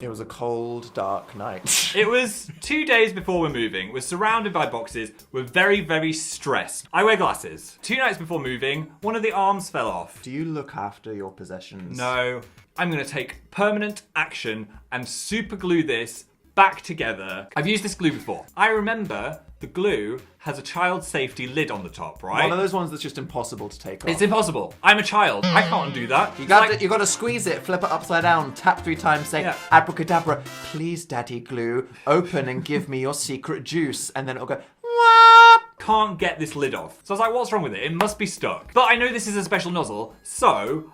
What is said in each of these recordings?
It was a cold, dark night. It was 2 days before we're moving. We're surrounded by boxes. We're very, very stressed. I wear glasses. 2 nights before moving, one of the arms fell off. Do you look after your possessions? No. I'm going to take permanent action and super glue this back together. I've used this glue before. I remember the glue has a child safety lid on the top, right? One of those ones that's just impossible to take off. It's impossible. I'm a child. I can't do that. You got to squeeze it, flip it upside down, tap 3 times, say, abracadabra, please, Daddy Glue, open and give me your secret juice. And then it'll go, wah! Can't get this lid off. So I was like, what's wrong with it? It must be stuck. But I know this is a special nozzle, so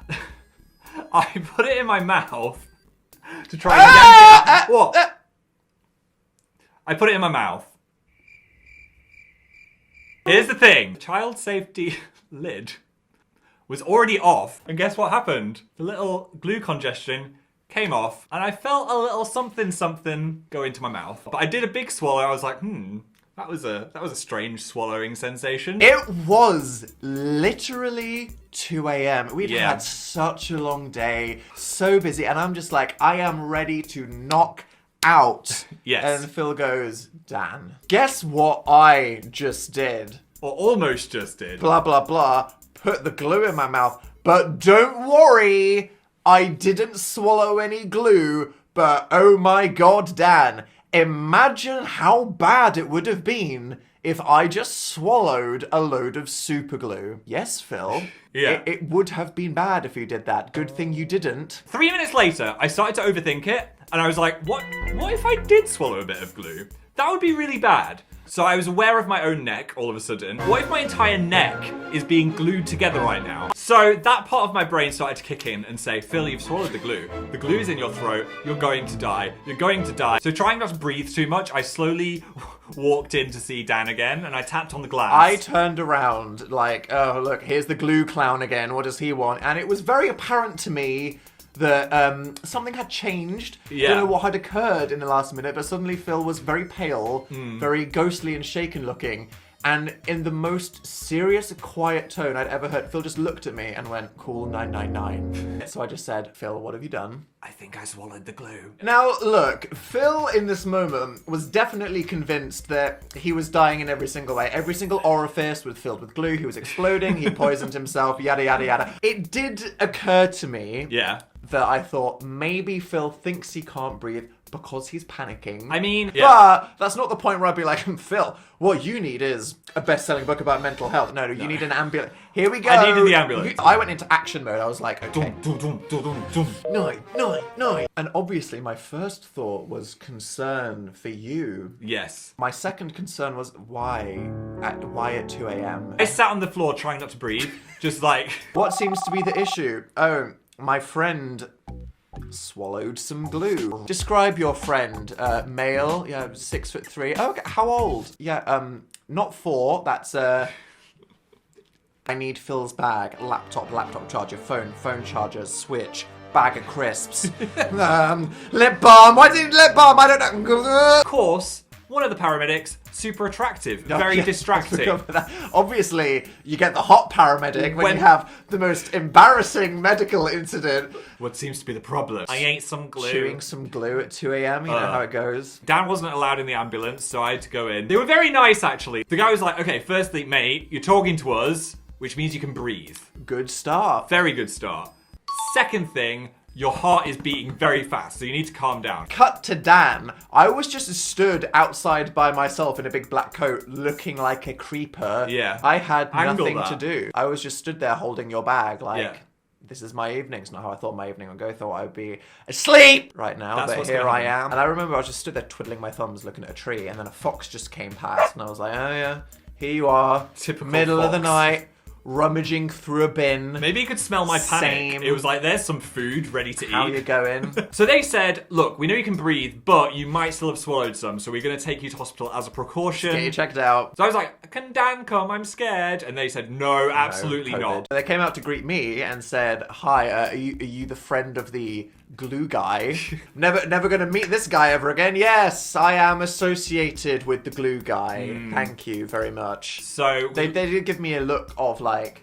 I put it in my mouth to try and yank it. What? I put it in my mouth. Here's the thing. The child safety lid was already off. And guess what happened? The little glue congestion came off and I felt a little something go into my mouth. But I did a big swallow. I was like, that was a strange swallowing sensation. It was literally 2 a.m. We'd had such a long day, so busy. And I'm just like, I am ready to knock out. Yes. And Phil goes, Dan, guess what I just did? Or almost just did. Blah, blah, blah. Put the glue in my mouth. But don't worry, I didn't swallow any glue. But oh my God, Dan, imagine how bad it would have been if I just swallowed a load of super glue. Yes, Phil. Yeah. It would have been bad if you did that. Good thing you didn't. 3 minutes later, I started to overthink it. And I was like, what if I did swallow a bit of glue? That would be really bad. So I was aware of my own neck all of a sudden. What if my entire neck is being glued together right now? So that part of my brain started to kick in and say, Phil, you've swallowed the glue. The glue is in your throat. You're going to die. You're going to die. So trying not to breathe too much, I slowly walked in to see Dan again and I tapped on the glass. I turned around like, oh, look, here's the glue clown again. What does he want? And it was very apparent to me that something had changed. Yeah. Don't know what had occurred in the last minute, but suddenly Phil was very pale, very ghostly and shaken looking. And in the most serious, quiet tone I'd ever heard, Phil just looked at me and went, cool 999. So I just said, Phil, what have you done? I think I swallowed the glue. Now, look, Phil in this moment was definitely convinced that he was dying in every single way. Every single orifice was filled with glue. He was exploding. He poisoned himself, yada, yada, yada. It did occur to me that I thought maybe Phil thinks he can't breathe because he's panicking. I mean, but that's not the point where I'd be like, Phil, what you need is a best-selling book about mental health. No, you need an ambulance. Here we go. I needed the ambulance. I went into action mode. I was like, okay. No. And obviously my first thought was concern for you. Yes. My second concern was why at 2 a.m.? I sat on the floor trying not to breathe, just like... What seems to be the issue? Oh, my friend swallowed some glue. Describe your friend. Male, 6'3". Oh, okay. How old? Yeah, not 4. That's I need Phil's bag. Laptop charger, phone charger, switch, bag of crisps. Lip balm. Why did lip balm? I don't know. Of course, one of the paramedics, super attractive, very distracting. Obviously, you get the hot paramedic when you have the most embarrassing medical incident. What seems to be the problem? I ate some glue. Chewing some glue at 2 a.m. You know how it goes. Dan wasn't allowed in the ambulance, so I had to go in. They were very nice, actually. The guy was like, okay, firstly, mate, you're talking to us, which means you can breathe. Good start. Very good start. Second thing, your heart is beating very fast, so you need to calm down. Cut to Dan. I was just stood outside by myself in a big black coat, looking like a creeper. Yeah. I had nothing to do. I was just stood there holding your bag, like, this is my evening. It's not how I thought my evening would go. I thought I would be asleep right now, but here I am. And I remember I was just stood there twiddling my thumbs, looking at a tree, and then a fox just came past, and I was like, oh yeah, here you are. Typical middle fox. of the night. Rummaging through a bin. Maybe you could smell my panic. Same. It was like, there's some food ready to eat. How you going? So they said, look, we know you can breathe, but you might still have swallowed some, so we're going to take you to hospital as a precaution. Get you checked out. So I was like, can Dan come? I'm scared. And they said, no, absolutely not. They came out to greet me and said, hi, are you the friend of the glue guy? never going to meet this guy ever again. Yes, I am associated with the glue guy. Thank you very much. So they did give me a look of like,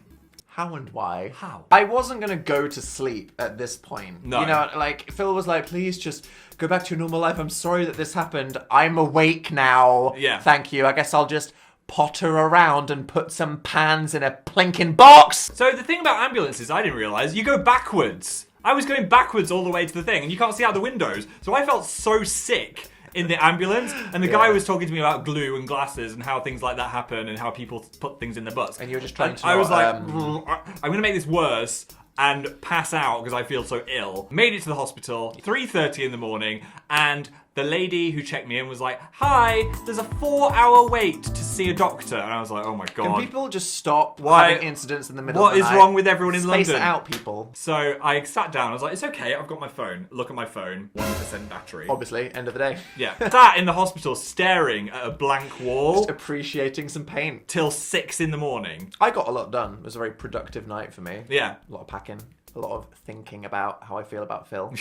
how and why? How? I wasn't going to go to sleep at this point. No. You know, like, Phil was like, please just go back to your normal life. I'm sorry that this happened. I'm awake now. Yeah. Thank you. I guess I'll just potter around and put some pans in a plinking box. So the thing about ambulances, I didn't realise, you go backwards. I was going backwards all the way to the thing, and you can't see out the windows. So I felt so sick in the ambulance, and the guy was talking to me about glue and glasses and how things like that happen and how people put things in their butts. And you were just trying to I was like, I'm going to make this worse and pass out because I feel so ill. Made it to the hospital, 3:30 in the morning, and the lady who checked me in was like, hi, there's a 4-hour wait to see a doctor. And I was like, oh my God. Can people just stop Why- having incidents in the middle of the night? What is wrong with everyone in Space London? it out, people. So I sat down, I was like, it's okay, I've got my phone. Look at my phone, 1% battery. Obviously, end of the day. Yeah. Sat in the hospital staring at a blank wall Just appreciating some paint. till 6 in the morning. I got a lot done. It was a very productive night for me. Yeah. A lot of packing. A lot of thinking about how I feel about Phil.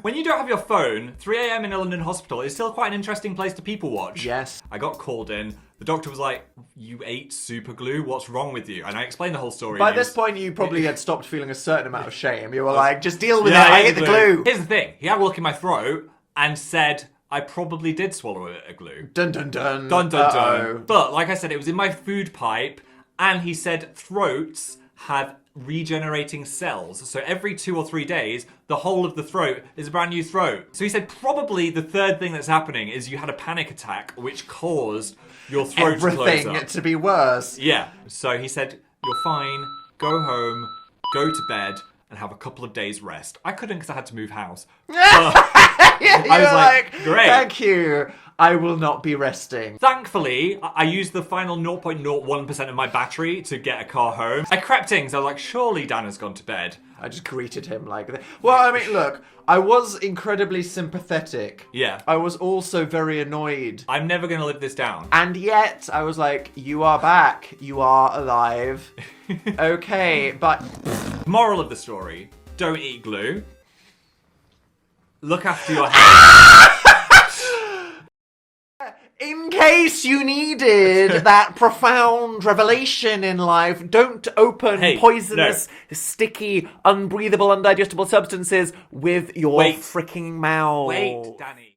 When you don't have your phone, 3 a.m. in a London hospital is still quite an interesting place to people watch. Yes. I got called in. The doctor was like, you ate super glue? What's wrong with you? And I explained the whole story. By and he this was- point, you probably had stopped feeling a certain amount of shame. You were like, just deal with it. Yeah, I ate the glue. Here's the thing. He had a look in my throat and said, I probably did swallow a glue. Dun dun dun. Dun dun Uh-oh. dun. But like I said, it was in my food pipe, and he said throats have regenerating cells. So every 2 or 3 days, the whole of the throat is a brand new throat. So he said probably the third thing that's happening is you had a panic attack, which caused your throat to close Everything up. to be worse. Yeah. So he said, you're fine, go home, go to bed, and have a couple of days rest. I couldn't because I had to move house. Yeah, I was you're like, like, great. thank you. I will not be resting. Thankfully, I used the final 0.01% of my battery to get a car home. I crept in because I was like, surely Dan has gone to bed. I just greeted him like that. Well, I mean, look, I was incredibly sympathetic. Yeah. I was also very annoyed. I'm never going to live this down. And yet, I was like, you are back. You are alive. Okay, but... Moral of the story, don't eat glue. Look after your health. In case you needed that profound revelation in life, don't open Hey, poisonous, sticky, unbreathable, undigestible substances with your Wait. freaking mouth. Wait, Danny.